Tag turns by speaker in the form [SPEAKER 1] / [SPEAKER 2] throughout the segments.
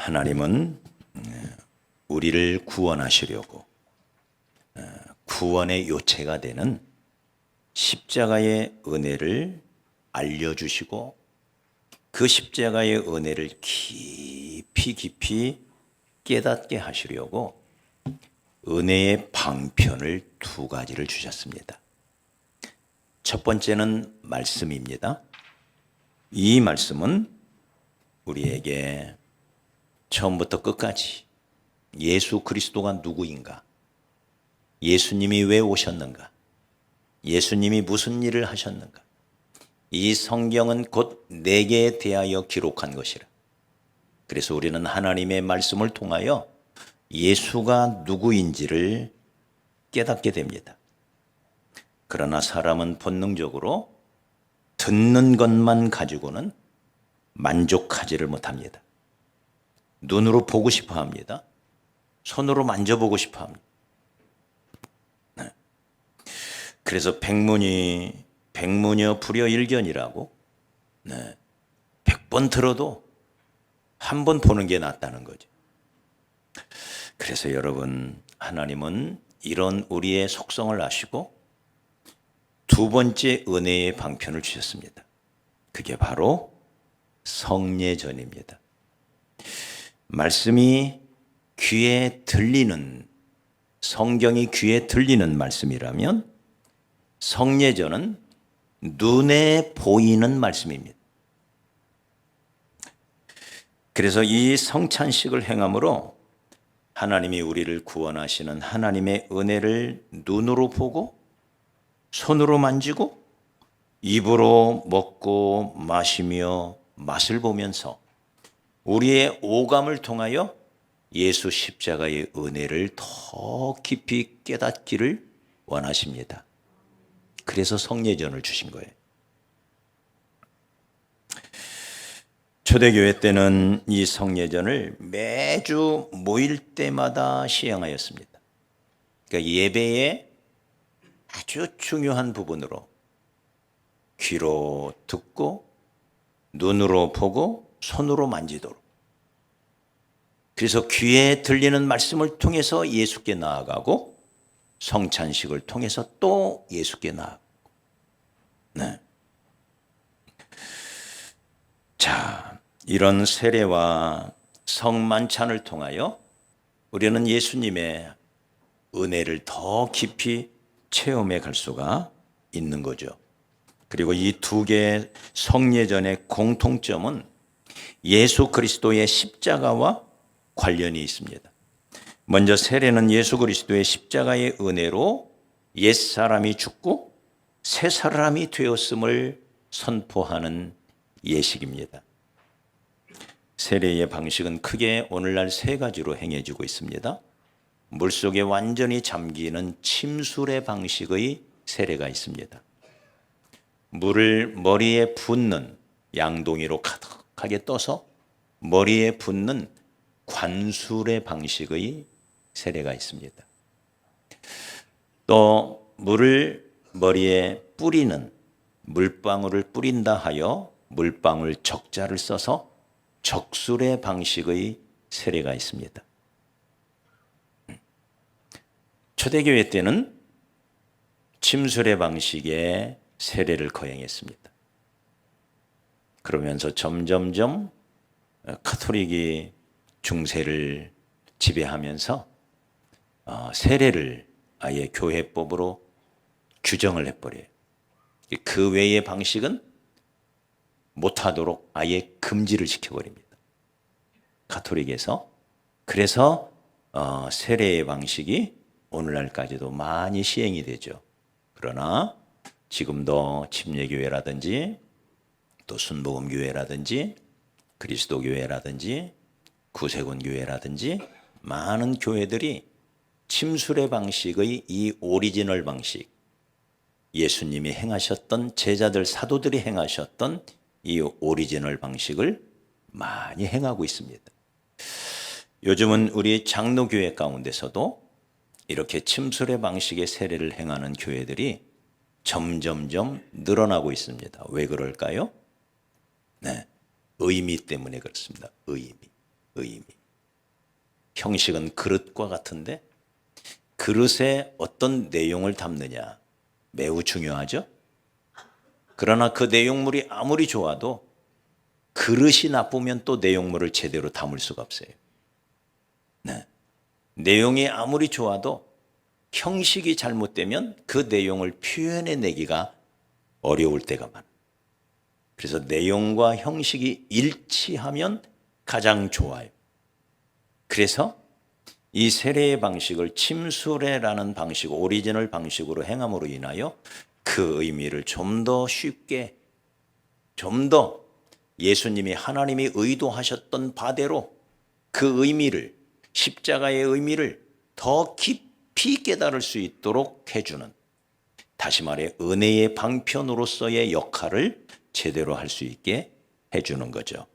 [SPEAKER 1] 하나님은 우리를 구원하시려고 구원의 요체가 되는 십자가의 은혜를 알려주시고 그 십자가의 은혜를 깊이 깨닫게 하시려고 은혜의 방편을 두 가지를 주셨습니다. 첫 번째는 말씀입니다. 이 말씀은 우리에게 처음부터 끝까지 예수 그리스도가 누구인가, 예수님이 왜 오셨는가, 예수님이 무슨 일을 하셨는가, 이 성경은 곧 내게 대하여 기록한 것이라. 그래서 우리는 하나님의 말씀을 통하여 예수가 누구인지를 깨닫게 됩니다. 그러나 사람은 본능적으로 듣는 것만 가지고는 만족하지를 못합니다. 눈으로 보고 싶어 합니다. 손으로 만져보고 싶어 합니다. 그래서 백문여 불여일견이라고 100번 들어도 한 번 보는 게 낫다는 거죠. 그래서 여러분, 하나님은 이런 우리의 속성을 아시고 두 번째 은혜의 방편을 주셨습니다. 그게 바로 성례전입니다. 말씀이 귀에 들리는, 성경이 귀에 들리는 말씀이라면 성례전은 눈에 보이는 말씀입니다. 그래서 이 성찬식을 행함으로 하나님이 우리를 구원하시는 하나님의 은혜를 눈으로 보고 손으로 만지고 입으로 먹고 마시며 맛을 보면서 우리의 오감을 통하여 예수 십자가의 은혜를 더 깊이 깨닫기를 원하십니다. 그래서 성례전을 주신 거예요. 초대교회 때는 이 성례전을 매주 모일 때마다 시행하였습니다. 그러니까 예배의 아주 중요한 부분으로 귀로 듣고 눈으로 보고 손으로 만지도록. 그래서 귀에 들리는 말씀을 통해서 예수께 나아가고 성찬식을 통해서 또 예수께 나아가고. 자, 이런 세례와 성만찬을 통하여 우리는 예수님의 은혜를 더 깊이 체험해 갈 수가 있는 거죠. 그리고 이 두 개의 성례전의 공통점은 예수 그리스도의 십자가와 관련이 있습니다. 먼저 세례는 예수 그리스도의 십자가의 은혜로 옛사람이 죽고 새 사람이 되었음을 선포하는 예식입니다. 세례의 방식은 크게 오늘날 세 가지로 행해지고 있습니다. 물속에 완전히 잠기는 침술의 방식의 세례가 있습니다. 물을 머리에 붓는, 양동이로 가득하게 떠서 머리에 붓는 관술의 방식의 세례가 있습니다. 또 물을 머리에 뿌리는, 물방울을 뿌린다 하여 물방울 적자를 써서 적술의 방식의 세례가 있습니다. 초대교회 때는 침술의 방식의 세례를 거행했습니다. 그러면서 점점점 가톨릭이 중세를 지배하면서 세례를 아예 교회법으로 규정을 해버려요. 그 외의 방식은 못하도록 아예 금지를 시켜버립니다. 가톨릭에서. 그래서 세례의 방식이 오늘날까지도 많이 시행이 되죠. 그러나 지금도 침례교회라든지 또 순복음교회라든지 그리스도교회라든지 구세군교회라든지 많은 교회들이 침술의 방식의 이 오리지널 방식, 예수님이 행하셨던, 제자들 사도들이 행하셨던 이 오리지널 방식을 많이 행하고 있습니다. 요즘은 우리 장로교회 가운데서도 이렇게 침술의 방식의 세례를 행하는 교회들이 점점점 늘어나고 있습니다. 왜 그럴까요? 의미 때문에 그렇습니다. 의미. 형식은 그릇과 같은데 그릇에 어떤 내용을 담느냐 매우 중요하죠. 그러나 그 내용물이 아무리 좋아도 그릇이 나쁘면 또 내용물을 제대로 담을 수가 없어요. 네. 내용이 아무리 좋아도 형식이 잘못되면 그 내용을 표현해내기가 어려울 때가 많아요. 그래서 내용과 형식이 일치하면 가장 좋아요. 그래서 이 세례의 방식을 침수례라는 방식, 오리지널 방식으로 행함으로 인하여 그 의미를 좀 더 쉽게, 좀 더 예수님이 하나님이 의도하셨던 바대로 그 의미를, 십자가의 의미를 더 깊이 깨달을 수 있도록 해주는, 다시 말해 은혜의 방편으로서의 역할을 제대로 할 수 있게 해주는 거죠.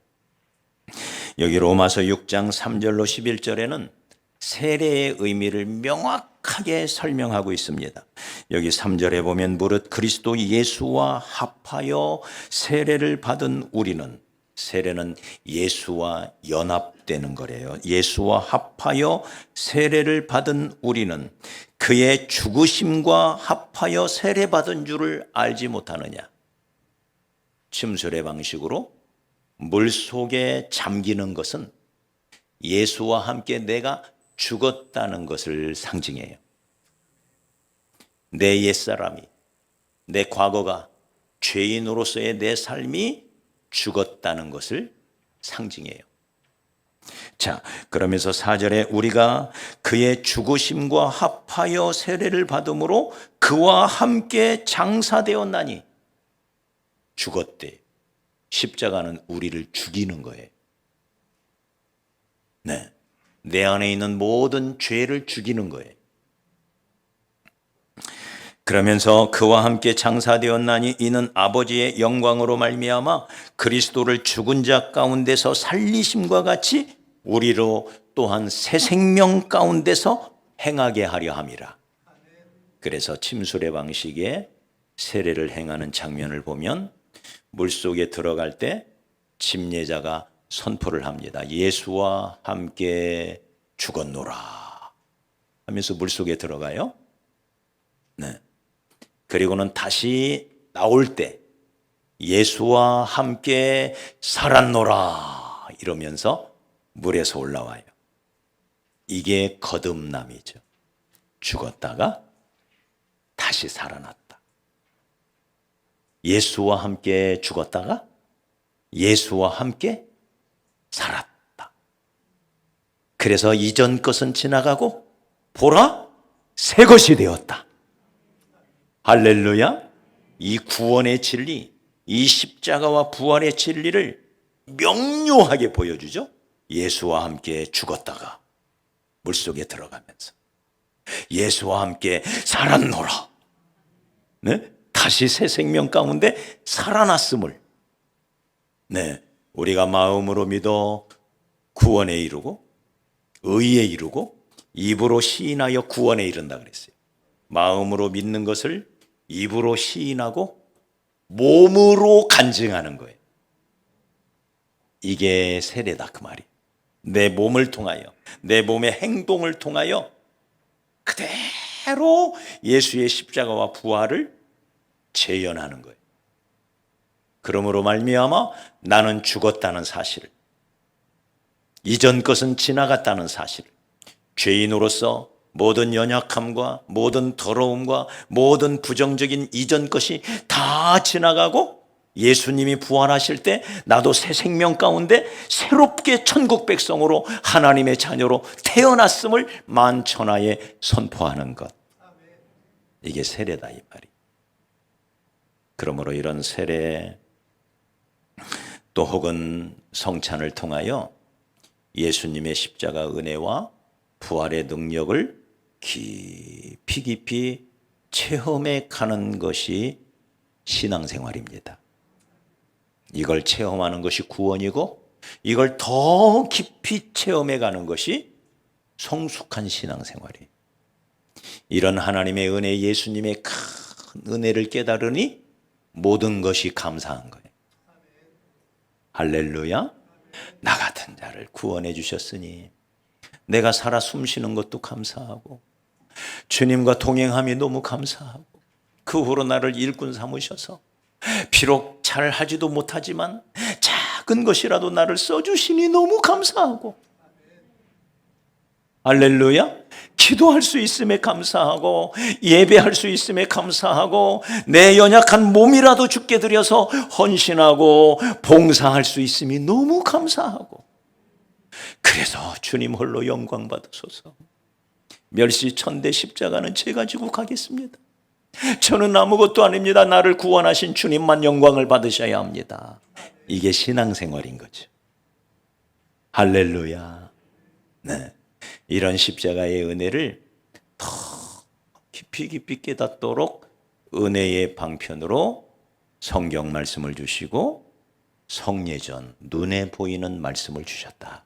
[SPEAKER 1] 여기 로마서 6장 3절로 11절에는 세례의 의미를 명확하게 설명하고 있습니다. 여기 3절에 보면 무릇 그리스도 예수와 합하여 세례를 받은 우리는, 세례는 예수와 연합되는 거래요. 예수와 합하여 세례를 받은 우리는 그의 죽으심과 합하여 세례받은 줄을 알지 못하느냐. 침수례 방식으로 물속에 잠기는 것은 예수와 함께 내가 죽었다는 것을 상징해요. 내 옛사람이, 내 과거가, 죄인으로서의 내 삶이 죽었다는 것을 상징해요. 자, 그러면서 4절에 우리가 그의 죽으심과 합하여 세례를 받음으로 그와 함께 장사되었나니, 죽었대. 십자가는 우리를 죽이는 거예요. 네, 내 안에 있는 모든 죄를 죽이는 거예요. 그러면서 그와 함께 장사되었나니 이는 아버지의 영광으로 말미암아 그리스도를 죽은 자 가운데서 살리심과 같이 우리로 또한 새 생명 가운데서 행하게 하려 함이라. 그래서 침수례 방식의 세례를 행하는 장면을 보면 물속에 들어갈 때 침례자가 선포를 합니다. 예수와 함께 죽었노라 하면서 물속에 들어가요. 네. 그리고는 다시 나올 때 예수와 함께 살았노라 이러면서 물에서 올라와요. 이게 거듭남이죠. 죽었다가 다시 살아났다. 예수와 함께 죽었다가 예수와 함께 살았다. 그래서 이전 것은 지나가고 보라 새 것이 되었다. 할렐루야. 이 구원의 진리, 이 십자가와 부활의 진리를 명료하게 보여주죠. 예수와 함께 죽었다가 물속에 들어가면서 예수와 함께 살았노라. 네? 다시 새 생명 가운데 살아났음을, 네, 우리가 마음으로 믿어 구원에 이르고 의에 이르고 입으로 시인하여 구원에 이른다 그랬어요. 마음으로 믿는 것을 입으로 시인하고 몸으로 간증하는 거예요. 이게 세례다 그 말이에요. 내 몸을 통하여, 내 몸의 행동을 통하여 그대로 예수의 십자가와 부활을 재현하는 거예요. 그러므로 말미암아 나는 죽었다는 사실을, 이전 것은 지나갔다는 사실을, 죄인으로서 모든 연약함과 모든 더러움과 모든 부정적인 이전 것이 다 지나가고 예수님이 부활하실 때 나도 새 생명 가운데 새롭게 천국 백성으로 하나님의 자녀로 태어났음을 만천하에 선포하는 것. 이게 세례다 이 말이. 그러므로 이런 세례 또 혹은 성찬을 통하여 예수님의 십자가 은혜와 부활의 능력을 깊이 체험해 가는 것이 신앙생활입니다. 이걸 체험하는 것이 구원이고 이걸 더 깊이 체험해 가는 것이 성숙한 신앙생활이에요. 이런 하나님의 은혜, 예수님의 큰 은혜를 깨달으니 모든 것이 감사한 거예요. 할렐루야. 나 같은 자를 구원해 주셨으니 내가 살아 숨쉬는 것도 감사하고 주님과 동행함이 너무 감사하고 그 후로 나를 일꾼 삼으셔서 비록 잘 하지도 못하지만 작은 것이라도 나를 써주시니 너무 감사하고 할렐루야. 기도할 수 있음에 감사하고 예배할 수 있음에 감사하고 내 연약한 몸이라도 주께 드려서 헌신하고 봉사할 수 있음이 너무 감사하고 그래서 주님 홀로 영광 받으소서. 멸시천대 십자가는 제가 지고 가겠습니다. 저는 아무것도 아닙니다. 나를 구원하신 주님만 영광을 받으셔야 합니다. 이게 신앙생활인 거죠. 할렐루야. 네. 이런 십자가의 은혜를 더 깊이 깨닫도록 은혜의 방편으로 성경 말씀을 주시고 성례전 눈에 보이는 말씀을 주셨다.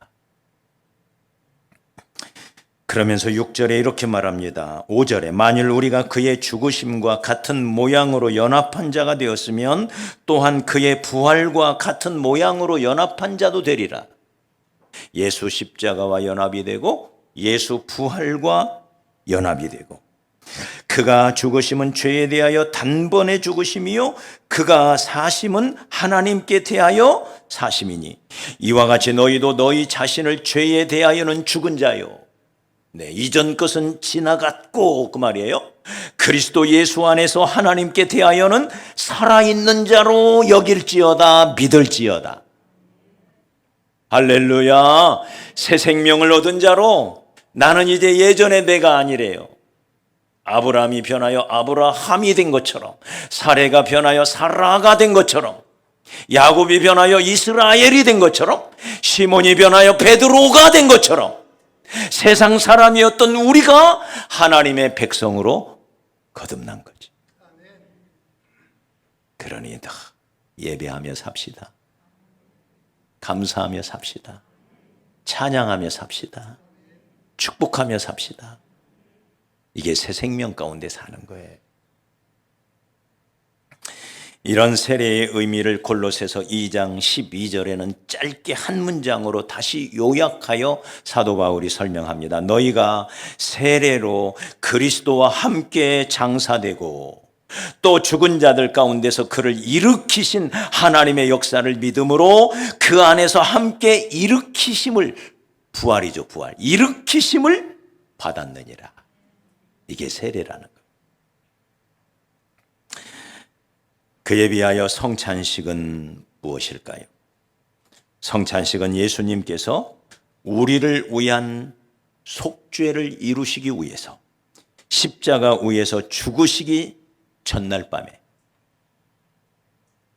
[SPEAKER 1] 그러면서 6절에 이렇게 말합니다. 5절에 만일 우리가 그의 죽으심과 같은 모양으로 연합한 자가 되었으면 또한 그의 부활과 같은 모양으로 연합한 자도 되리라. 예수 십자가와 연합이 되고 예수 부활과 연합이 되고 그가 죽으심은 죄에 대하여 단번에 죽으심이요 그가 사심은 하나님께 대하여 사심이니 이와 같이 너희도 너희 자신을 죄에 대하여는 죽은 자요 네, 이전 것은 지나갔고 그 말이에요. 그리스도 예수 안에서 하나님께 대하여는 살아있는 자로 여길지어다 믿을지어다. 할렐루야. 새 생명을 얻은 자로 나는 이제 예전의 내가 아니래요. 아브라함이 변하여 아브라함이 된 것처럼 사레가 변하여 사라가 된 것처럼 야곱이 변하여 이스라엘이 된 것처럼 시몬이 변하여 베드로가 된 것처럼 세상 사람이었던 우리가 하나님의 백성으로 거듭난 거지. 그러니 더 예배하며 삽시다. 감사하며 삽시다. 찬양하며 삽시다. 축복하며 삽시다. 이게 새 생명 가운데 사는 거예요. 이런 세례의 의미를 골로새서 2장 12절에는 짧게 한 문장으로 다시 요약하여 사도 바울이 설명합니다. 너희가 세례로 그리스도와 함께 장사되고 또 죽은 자들 가운데서 그를 일으키신 하나님의 역사를 믿음으로 그 안에서 함께 일으키심을 부활이죠. 부활. 일으키심을 받았느니라. 이게 세례라는 거예요. 그에 비하여 성찬식은 무엇일까요? 성찬식은 예수님께서 우리를 위한 속죄를 이루시기 위해서 십자가 위에서 죽으시기 전날 밤에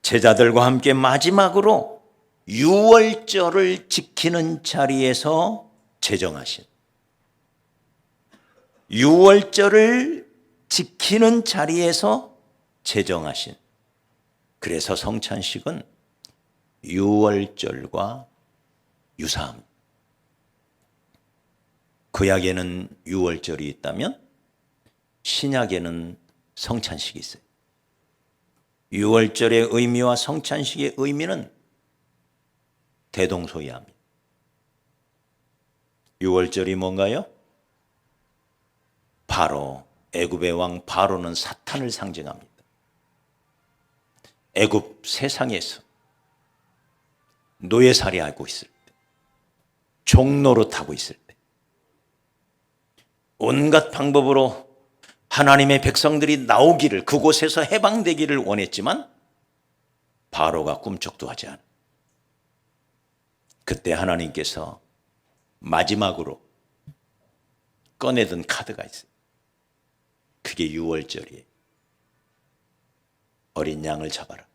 [SPEAKER 1] 제자들과 함께 마지막으로 유월절을 지키는 자리에서 제정하신 유월절을 지키는 자리에서 제정하신 그래서 성찬식은 유월절과 유사합니다. 구약에는 유월절이 있다면 신약에는 성찬식이 있어요. 유월절의 의미와 성찬식의 의미는 대동소이합니다. 유월절이 뭔가요? 바로 애굽의 왕 바로는 사탄을 상징합니다. 애굽 세상에서 노예살이하고 있을 때, 종노릇하고 있을 때, 온갖 방법으로 하나님의 백성들이 나오기를, 그곳에서 해방되기를 원했지만 바로가 꿈쩍도 하지 않아. 그때 하나님께서 마지막으로 꺼내든 카드가 있어요. 그게 유월절이에요. 어린 양을 잡아라.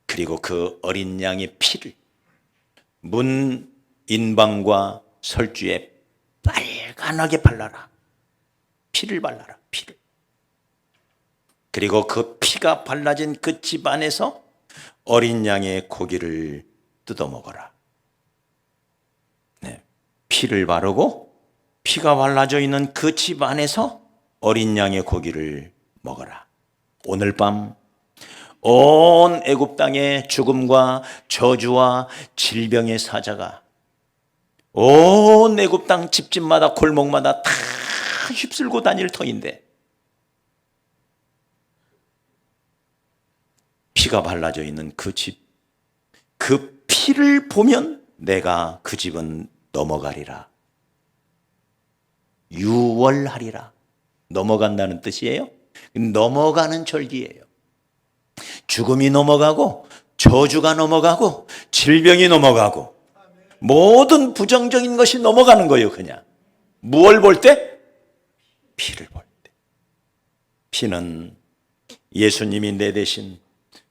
[SPEAKER 1] 그리고 그 어린 양의 피를 문 인방과 설주에 빨간하게 발라라. 피를 발라라. 피를. 그리고 그 피가 발라진 그 집안에서 어린 양의 고기를 뜯어 먹어라. 네. 피를 바르고 피가 발라져 있는 그 집안에서 어린 양의 고기를 먹어라. 오늘 밤 온 애굽 땅의 죽음과 저주와 질병의 사자가 온 애굽 땅 집집마다 골목마다 다 휩쓸고 다닐 터인데 피가 발라져 있는 그 집, 그 피를 보면 내가 그 집은 넘어가리라. 유월하리라. 넘어간다는 뜻이에요. 넘어가는 절기예요. 죽음이 넘어가고 저주가 넘어가고 질병이 넘어가고 모든 부정적인 것이 넘어가는 거예요. 그냥 무엇을 볼 때? 피를 볼 때. 피는 예수님이 내 대신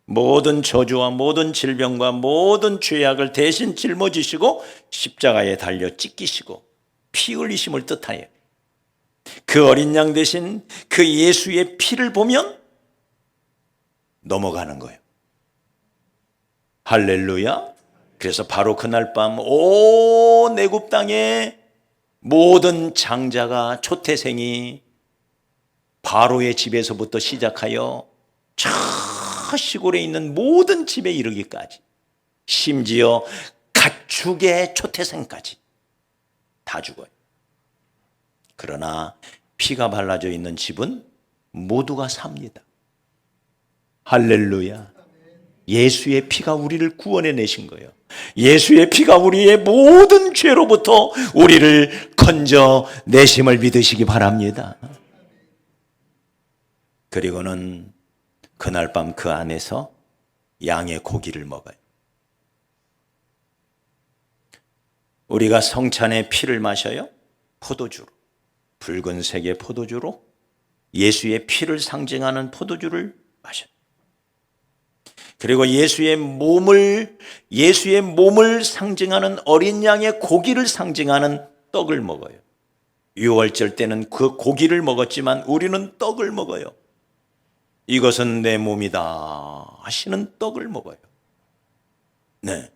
[SPEAKER 1] 모든 저주와 모든 질병과 모든 죄악을 대신 짊어지시고 십자가에 달려 찢기시고 피 흘리심을 뜻하여 그 어린 양 대신 그 예수의 피를 보면 넘어가는 거예요. 할렐루야. 그래서 바로 그날 밤 온 애굽 땅의 모든 장자가 초태생이 바로의 집에서부터 시작하여 저 시골에 있는 모든 집에 이르기까지 심지어 가축의 초태생까지 다 죽어요. 그러나 피가 발라져 있는 집은 모두가 삽니다. 할렐루야. 예수의 피가 우리를 구원해 내신 거예요. 예수의 피가 우리의 모든 죄로부터 우리를 건져 내심을 믿으시기 바랍니다. 그리고는 그날 밤 그 안에서 양의 고기를 먹어요. 우리가 성찬의 피를 마셔요. 포도주로, 붉은색의 포도주로 예수의 피를 상징하는 포도주를 마셔요. 그리고 예수의 몸을 상징하는 어린 양의 고기를 상징하는 떡을 먹어요. 유월절 때는 그 고기를 먹었지만 우리는 떡을 먹어요. 이것은 내 몸이다 하시는 떡을 먹어요. 네.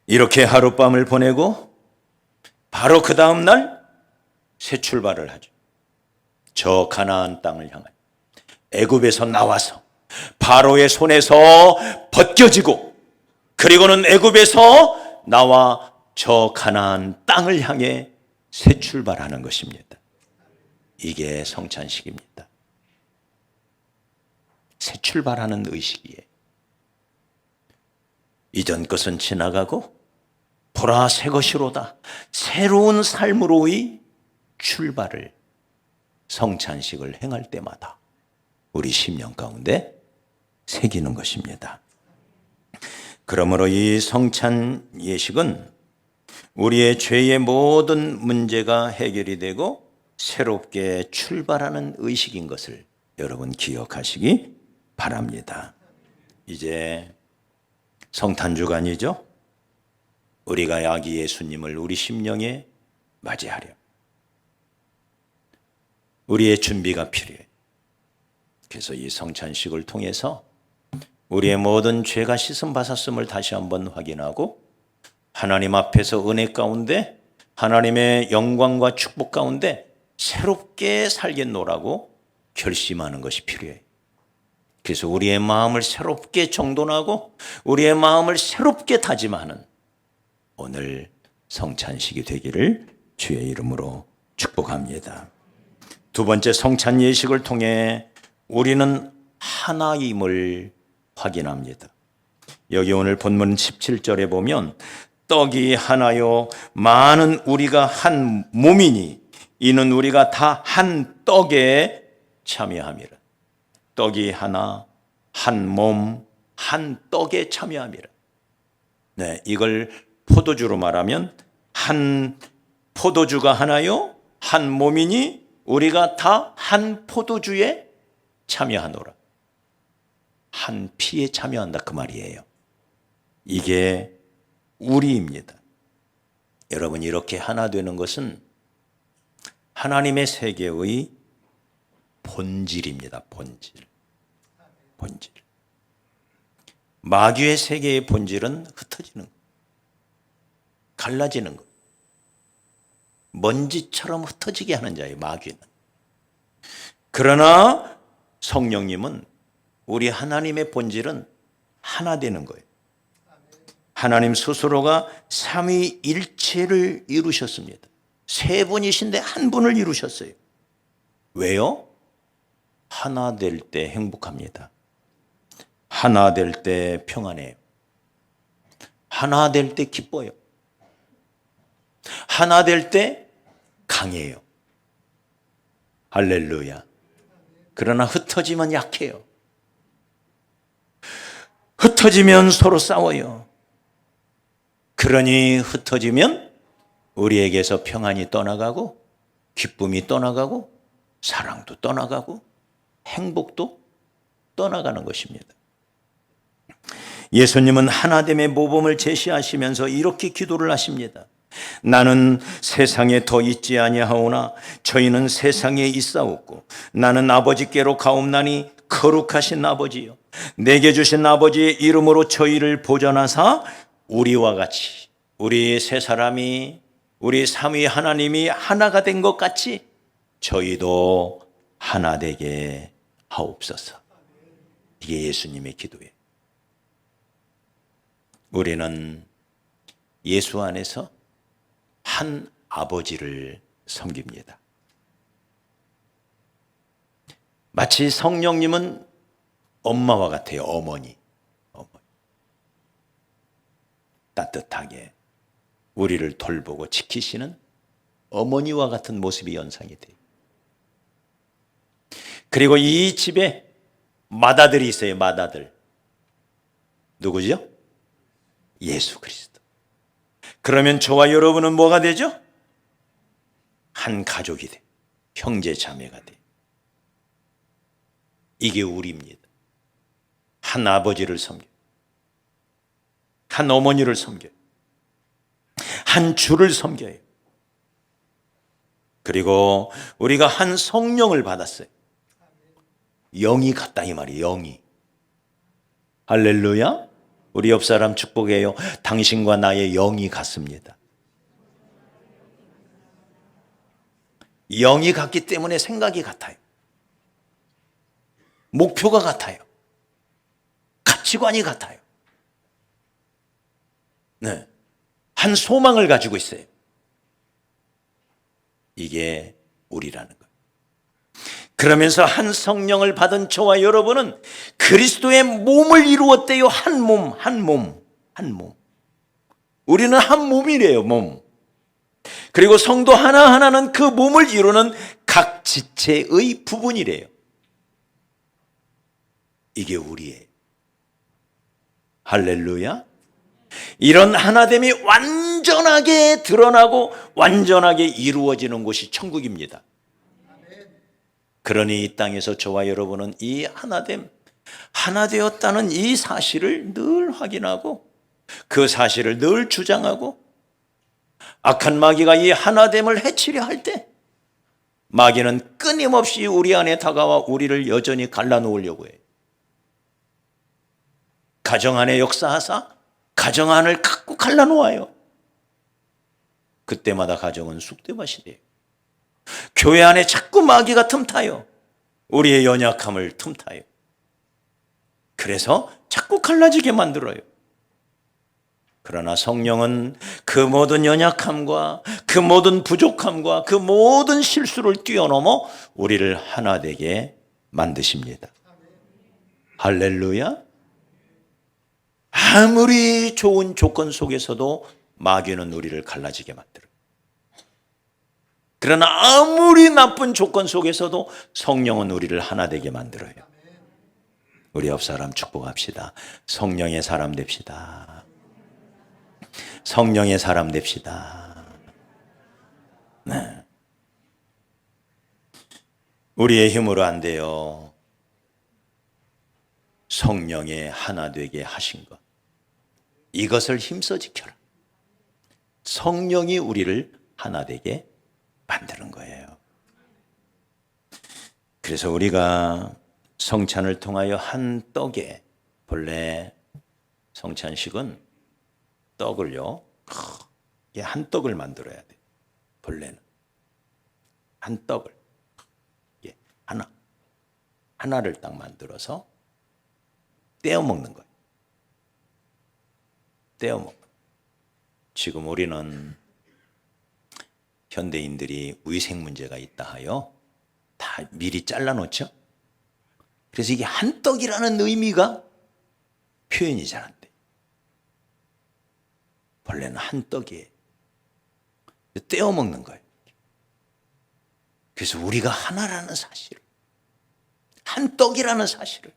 [SPEAKER 1] 이렇게 하룻밤을 보내고 바로 그 다음 날 새 출발을 하죠. 저 가나안 땅을 향하여 애굽에서 나와서 바로의 손에서 벗겨지고 그리고는 애굽에서 나와 저 가나안 땅을 향해 새 출발하는 것입니다. 이게 성찬식입니다. 새 출발하는 의식이에요. 이전 것은 지나가고 보라 새 것이로다. 새로운 삶으로의 출발을 성찬식을 행할 때마다 우리 심령 가운데 새기는 것입니다. 그러므로 이 성찬 예식은 우리의 죄의 모든 문제가 해결이 되고 새롭게 출발하는 의식인 것을 여러분 기억하시기 바랍니다. 이제 성탄주간이죠. 우리가 아기 예수님을 우리 심령에 맞이하려 우리의 준비가 필요해요. 그래서 이 성찬식을 통해서 우리의 모든 죄가 씻음 받았음을 다시 한번 확인하고 하나님 앞에서 은혜 가운데 하나님의 영광과 축복 가운데 새롭게 살겠노라고 결심하는 것이 필요해요. 그래서 우리의 마음을 새롭게 정돈하고 우리의 마음을 새롭게 다짐하는 오늘 성찬식이 되기를 주의 이름으로 축복합니다. 두 번째 성찬 예식을 통해 우리는 하나임을 확인합니다. 여기 오늘 본문 17절에 보면 떡이 하나요 많은 우리가 한 몸이니 이는 우리가 다 한 떡에 참여함이라. 떡이 하나 한 몸 한 떡에 참여함이라. 네, 이걸 포도주로 말하면 한 포도주가 하나요 한 몸이니 우리가 다 한 포도주에 참여하노라. 한 피에 참여한다 그 말이에요. 이게 우리입니다. 여러분 이렇게 하나 되는 것은 하나님의 세계의 본질입니다. 본질. 마귀의 세계의 본질은 흩어지는 것, 갈라지는 것, 먼지처럼 흩어지게 하는 자예요. 마귀는. 그러나 성령님은 우리 하나님의 본질은 하나 되는 거예요. 하나님 스스로가 삼위일체를 이루셨습니다. 세 분이신데 한 분을 이루셨어요. 왜요? 하나 될 때 행복합니다. 하나 될 때 평안해요. 하나 될 때 기뻐요. 하나 될 때 강해요. 할렐루야. 그러나 흩어지면 약해요. 흩어지면 서로 싸워요. 그러니 흩어지면 우리에게서 평안이 떠나가고 기쁨이 떠나가고 사랑도 떠나가고 행복도 떠나가는 것입니다. 예수님은 하나됨의 모범을 제시하시면서 이렇게 기도를 하십니다. 나는 세상에 더 있지 아니하오나 저희는 세상에 있사옵고 나는 아버지께로 가옵나니 거룩하신 아버지요 내게 주신 아버지의 이름으로 저희를 보전하사 우리와 같이 우리 세 사람이 우리 삼위 하나님이 하나가 된 것 같이 저희도 하나 되게 하옵소서. 이게 예수님의 기도예요. 우리는 예수 안에서 한 아버지를 섬깁니다. 마치 성령님은 엄마와 같아요. 어머니. 따뜻하게 우리를 돌보고 지키시는 어머니와 같은 모습이 연상이 돼요. 그리고 이 집에 맏아들이 있어요. 맏아들. 누구죠? 예수 그리스도. 그러면 저와 여러분은 뭐가 되죠? 한 가족이 돼. 형제 자매가 돼. 이게 우리입니다. 한 아버지를 섬겨. 한 어머니를 섬겨요. 한 주를 섬겨요. 그리고 우리가 한 성령을 받았어요. 영이 같다 이 말이에요. 영이. 할렐루야. 우리 옆 사람 축복해요. 당신과 나의 영이 같습니다. 영이 같기 때문에 생각이 같아요. 목표가 같아요. 가치관이 같아요. 네. 한 소망을 가지고 있어요. 이게 우리라는 거예요. 그러면서 한 성령을 받은 저와 여러분은 그리스도의 몸을 이루었대요. 한 몸, 한 몸, 한 몸. 우리는 한 몸이래요, 몸. 그리고 성도 하나하나는 그 몸을 이루는 각 지체의 부분이래요. 이게 우리예요. 할렐루야. 이런 하나됨이 완전하게 드러나고 완전하게 이루어지는 곳이 천국입니다. 그러니 이 땅에서 저와 여러분은 이 하나됨, 하나 되었다는 이 사실을 늘 확인하고 그 사실을 늘 주장하고 악한 마귀가 이 하나됨을 해치려 할 때 마귀는 끊임없이 우리 안에 다가와 우리를 여전히 갈라놓으려고 해요. 가정 안에 역사하사 가정 안을 갖고 갈라놓아요. 그때마다 가정은 쑥대밭이 돼요. 교회 안에 자꾸 마귀가 틈타요. 우리의 연약함을 틈타요. 그래서 자꾸 갈라지게 만들어요. 그러나 성령은 그 모든 연약함과 그 모든 부족함과 그 모든 실수를 뛰어넘어 우리를 하나 되게 만드십니다. 할렐루야. 아무리 좋은 조건 속에서도 마귀는 우리를 갈라지게 만들어요. 그러나 아무리 나쁜 조건 속에서도 성령은 우리를 하나 되게 만들어요. 우리 옆 사람 축복합시다. 성령의 사람 됩시다. 성령의 사람 됩시다. 네. 우리의 힘으로 안 돼요. 성령의 하나 되게 하신 것. 이것을 힘써 지켜라. 성령이 우리를 하나 되게 만드는 거예요. 그래서 우리가 성찬을 통하여 한 떡에, 본래 성찬식은 떡을요, 한 떡을 만들어야 돼. 본래는 한 떡을 하나를 딱 만들어서 떼어 먹는 거예요. 떼어먹. 지금 우리는 현대인들이 위생 문제가 있다 하여 다 미리 잘라놓죠. 그래서 이게 한떡이라는 의미가 표현이 잘 안 돼. 본래는 한떡이에요. 떼어먹는 거예요. 그래서 우리가 하나라는 사실을, 한떡이라는 사실을,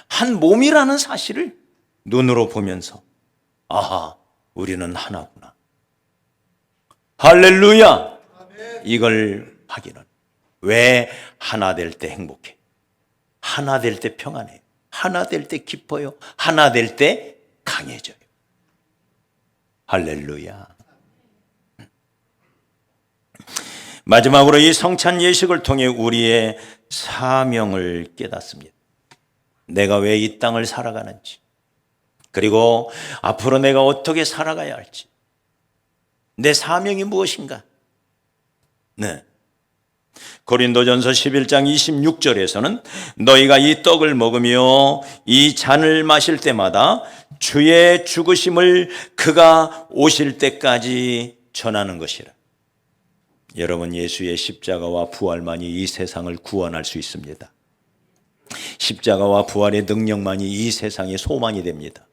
[SPEAKER 1] 한 몸이라는 사실을 눈으로 보면서 아하, 우리는 하나구나. 할렐루야. 이걸 확인은 왜 하나 될 때 행복해? 하나 될 때 평안해요. 하나 될 때 기뻐요. 하나 될 때 강해져요. 할렐루야. 마지막으로 이 성찬 예식을 통해 우리의 사명을 깨닫습니다. 내가 왜 이 땅을 살아가는지, 그리고 앞으로 내가 어떻게 살아가야 할지, 내 사명이 무엇인가? 네. 고린도전서 11장 26절에서는 너희가 이 떡을 먹으며 이 잔을 마실 때마다 주의 죽으심을 그가 오실 때까지 전하는 것이라. 여러분, 예수의 십자가와 부활만이 이 세상을 구원할 수 있습니다. 십자가와 부활의 능력만이 이 세상의 소망이 됩니다.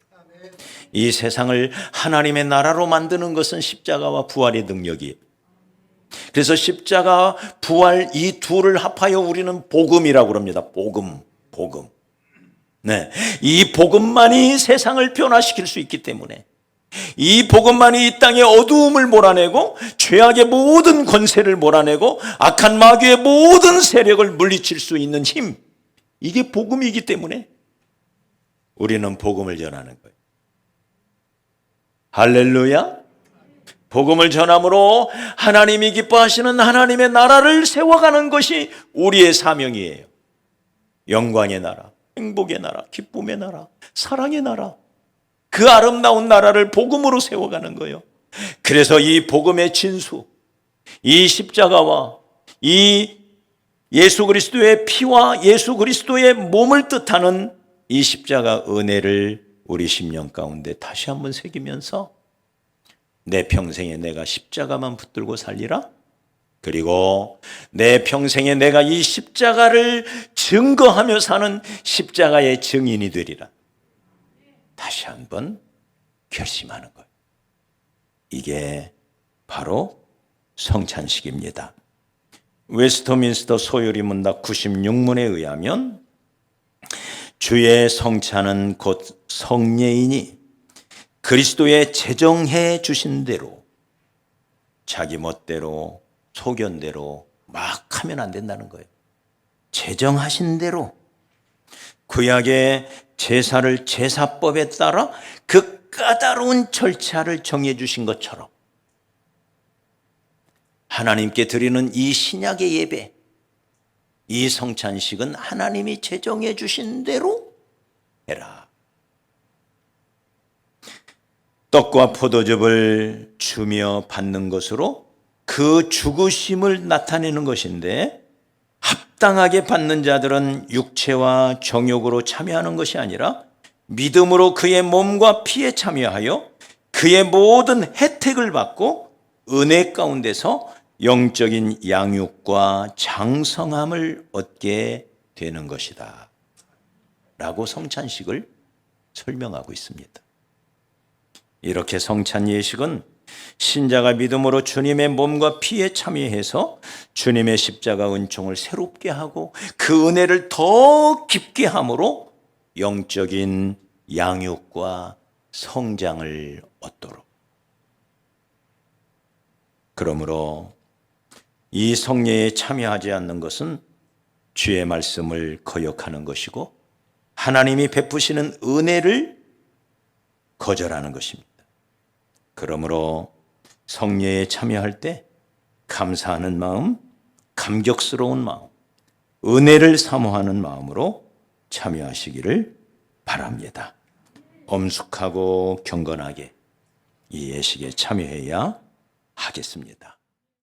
[SPEAKER 1] 이 세상을 하나님의 나라로 만드는 것은 십자가와 부활의 능력이에요. 그래서 십자가, 부활 이 둘을 합하여 우리는 복음이라고 합니다. 복음. 네, 이 복음만이 세상을 변화시킬 수 있기 때문에, 이 복음만이 이 땅의 어두움을 몰아내고 죄악의 모든 권세를 몰아내고 악한 마귀의 모든 세력을 물리칠 수 있는 힘, 이게 복음이기 때문에 우리는 복음을 전하는 거예요. 할렐루야. 복음을 전함으로 하나님이 기뻐하시는 하나님의 나라를 세워가는 것이 우리의 사명이에요. 영광의 나라, 행복의 나라, 기쁨의 나라, 사랑의 나라, 그 아름다운 나라를 복음으로 세워가는 거예요. 그래서 이 복음의 진수, 이 십자가와 이 예수 그리스도의 피와 예수 그리스도의 몸을 뜻하는 이 십자가 은혜를 우리 심령 가운데 다시 한번 새기면서 내 평생에 내가 십자가만 붙들고 살리라. 그리고 내 평생에 내가 이 십자가를 증거하며 사는 십자가의 증인이 되리라. 다시 한번 결심하는 것. 이게 바로 성찬식입니다. 웨스트민스터 소요리 문답 96문에 의하면 주의 성찬은 곧 성례이니 그리스도의 제정해 주신 대로 자기 멋대로 소견대로 막 하면 안 된다는 거예요. 제정하신 대로 구약의 제사를 제사법에 따라 그 까다로운 절차를 정해 주신 것처럼 하나님께 드리는 이 신약의 예배, 이 성찬식은 하나님이 제정해 주신 대로 해라. 떡과 포도즙을 주며 받는 것으로 그 죽으심을 나타내는 것인데, 합당하게 받는 자들은 육체와 정욕으로 참여하는 것이 아니라 믿음으로 그의 몸과 피에 참여하여 그의 모든 혜택을 받고 은혜 가운데서 영적인 양육과 장성함을 얻게 되는 것이다 라고 성찬식을 설명하고 있습니다. 이렇게 성찬 예식은 신자가 믿음으로 주님의 몸과 피에 참여해서 주님의 십자가 은총을 새롭게 하고 그 은혜를 더 깊게 함으로 영적인 양육과 성장을 얻도록. 그러므로 이 성례에 참여하지 않는 것은 주의 말씀을 거역하는 것이고 하나님이 베푸시는 은혜를 거절하는 것입니다. 그러므로 성례에 참여할 때 감사하는 마음, 감격스러운 마음, 은혜를 사모하는 마음으로 참여하시기를 바랍니다. 엄숙하고 경건하게 이 예식에 참여해야 하겠습니다.